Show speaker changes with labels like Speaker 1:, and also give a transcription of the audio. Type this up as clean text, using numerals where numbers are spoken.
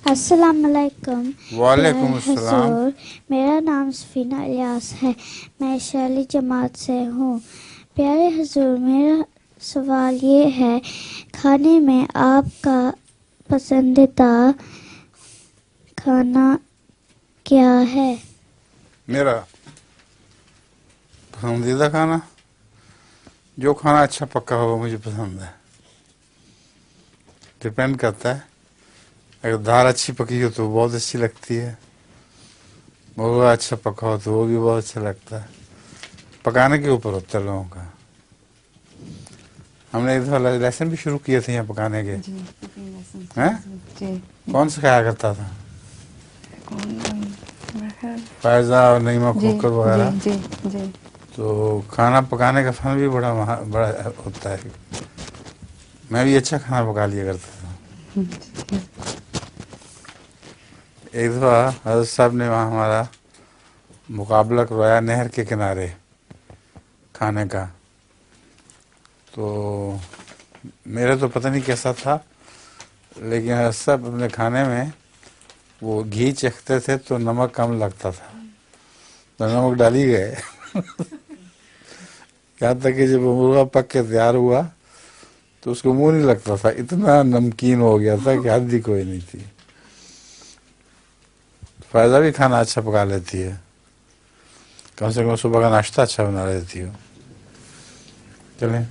Speaker 1: السلام علیکم
Speaker 2: وعلیکم السلام۔
Speaker 1: حضور، میرا نام سفینہ الیاس ہے، میں شیلی جماعت سے ہوں۔ پیارے حضور، میرا سوال یہ ہے، کھانے میں آپ کا پسندیدہ کھانا کیا ہے؟
Speaker 2: میرا پسندیدہ کھانا جو کھانا اچھا پکا ہوگا مجھے پسند ہے، ڈپینڈ کرتا ہے۔ اگر دال اچھی پکی ہو تو بہت اچھی لگتی ہے، مرغا اچھا پکا ہو تو وہ بھی بہت اچھا لگتا ہے۔ پکانے کے اوپر ہوتا ہے لوگوں کا۔ ہم نے ایک دفعہ لیسن بھی شروع کیے تھے یہاں پکانے کے۔
Speaker 3: جی کوکنگ لیسن
Speaker 2: ہیں؟
Speaker 3: جی
Speaker 2: کون سکھایا کرتا تھا؟
Speaker 3: کون
Speaker 2: فائزہ اور نعیمہ
Speaker 3: جی
Speaker 2: کھوکر
Speaker 3: جی
Speaker 2: وغیرہ۔
Speaker 3: جی جی
Speaker 2: تو کھانا پکانے کا فن بھی بڑا ہوتا ہے۔ میں بھی اچھا کھانا پکا لیا کرتا تھا۔ ایک دفعہ حضرت صاحب نے وہاں ہمارا مقابلہ کروایا نہر کے کنارے کھانے کا، تو میرے تو پتہ نہیں کیسا تھا، لیکن حضرت صاحب اپنے کھانے میں وہ گھی چکھتے تھے تو نمک کم لگتا تھا، تو نمک ڈال ہی گئے۔ یہاں تک کہ جب مرغا پک کے تیار ہوا تو اس کو منہ نہیں لگتا تھا، اتنا نمکین ہو گیا تھا کہ حد ہی کوئی نہیں تھی۔ فائدہ بھی کھانا اچھا پکا لیتی ہے، کم سے کم صبح کا ناشتہ اچھا بنا لیتی ہو۔ چلیں۔